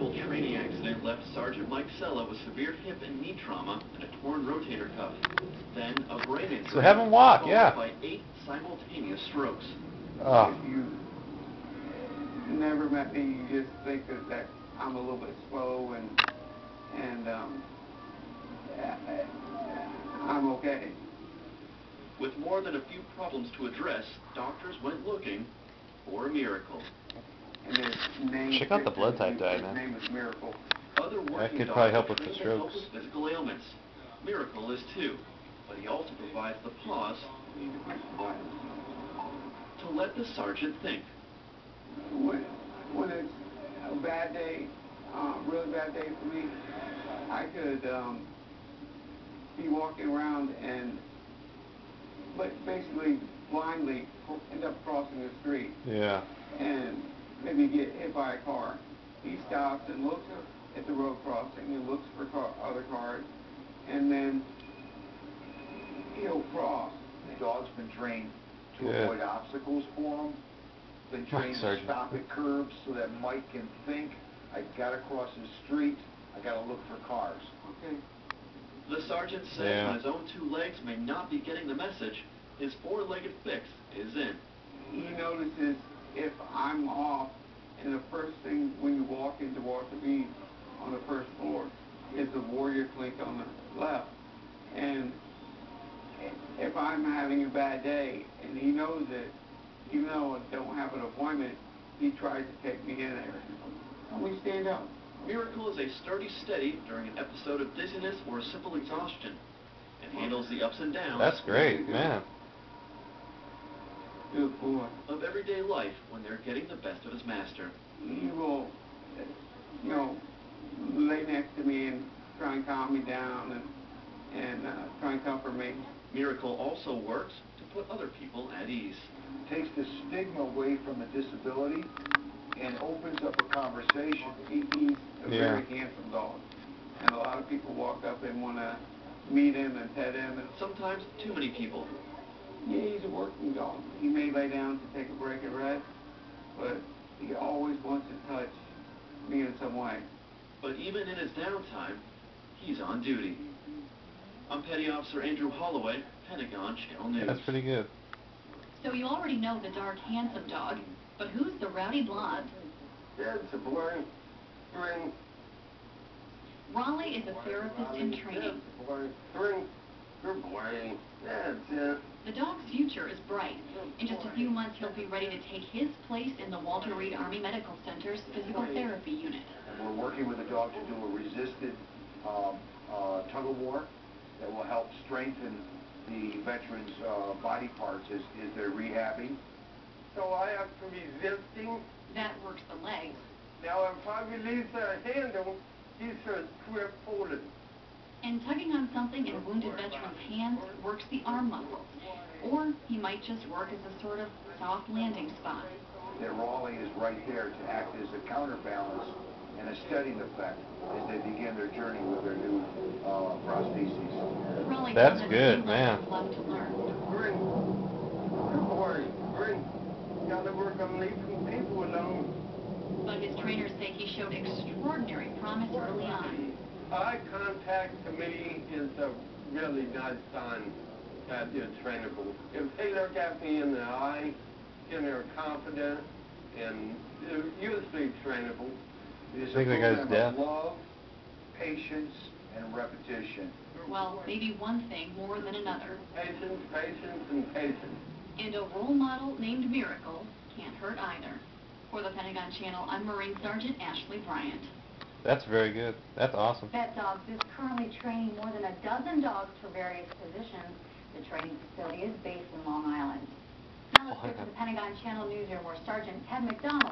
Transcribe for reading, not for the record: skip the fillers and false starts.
Miracle training accident left Sergeant Mike Sella with severe hip and knee trauma and a torn rotator cuff. Then a brain injury. So have him walk, yeah. By 8 simultaneous strokes. If you never met me, you just think that I'm a little bit slow and I'm okay. With more than a few problems to address, doctors went looking for a miracle. And his name, check out the blood type guy, man. His name is Miracle. Other working could probably help doctors with the trained to help strokes. with physical ailments. Miracle is too, but he also provides the pause to let the sergeant think. When it's a bad day, really bad day for me, I could be walking around and basically blindly end up crossing the street. Yeah. And maybe get hit by a car. He stops and looks at the road crossing and looks for other cars, and then he'll cross. The dog's been trained to Good. avoid obstacles for him. Been trained to stop at curbs so that Mike can think, I gotta cross the street, I gotta look for cars. Okay. The sergeant says when his own 2 legs may not be getting the message, his 4-legged fix is in. He notices if I'm off, and the first thing when you walk into Walter Reed on the first floor is the Warrior Clink on the left. And if I'm having a bad day, and he knows it, even though I don't have an appointment, he tries to take me in there. And we stand up. Miracle is a sturdy steady during an episode of dizziness or simple exhaustion, and handles the ups and downs. That's great, man. Good boy. Of everyday life when they're getting the best of his master. He will, lay next to me and try and calm me down and try and comfort me. Miracle also works to put other people at ease. Takes the stigma away from the disability and opens up a conversation. He's a very handsome dog, and a lot of people walk up and want to meet him and pet him. And sometimes too many people. Yeah, he's a working dog. He may lay down to take a break and rest, but he always wants to touch me in some way. But even in his downtime, he's on duty. I'm Petty Officer Andrew Holloway, Pentagon Channel News. That's pretty good. So you already know the dark, handsome dog, but who's the rowdy blonde? That's a boy. Raleigh is a therapist in training. Good boy. That's it. The dog's future is bright. In just a few months, he'll be ready to take his place in the Walter Reed Army Medical Center's physical therapy unit. And we're working with the dog to do a resisted tug-of-war that will help strengthen the veterans' body parts as they're rehabbing. So I have to resisting. That works the legs. Now if I release the handle, he's a grip holding. And tugging on something in a wounded veteran's hands works the arm muscles. Or he might just work as a sort of soft landing spot. That Raleigh is right there to act as a counterbalance and a steadying effect as they begin their journey with their new prostheses. Raleigh That's still has good, a few man. lessons left to learn. Bring. Good boy. Bring. Gotta work on leaving people alone. But his trainers say he showed extraordinary promise early on. Eye contact to me is a really nice sign that you're trainable. If they look at me in the eye and they're confident and they're usually trainable. It is I think a that guy's program deaf. of love, patience, and repetition. Well, maybe one thing more than another. Patience, patience, and patience. And a role model named Miracle can't hurt either. For the Pentagon Channel, I'm Marine Sergeant Ashley Bryant. That's very good. That's awesome. Vet Dogs is currently training more than a dozen dogs for various positions. The training facility is based in Long Island. Now let's get to the Pentagon Channel Newsroom where Sergeant Ted McDonald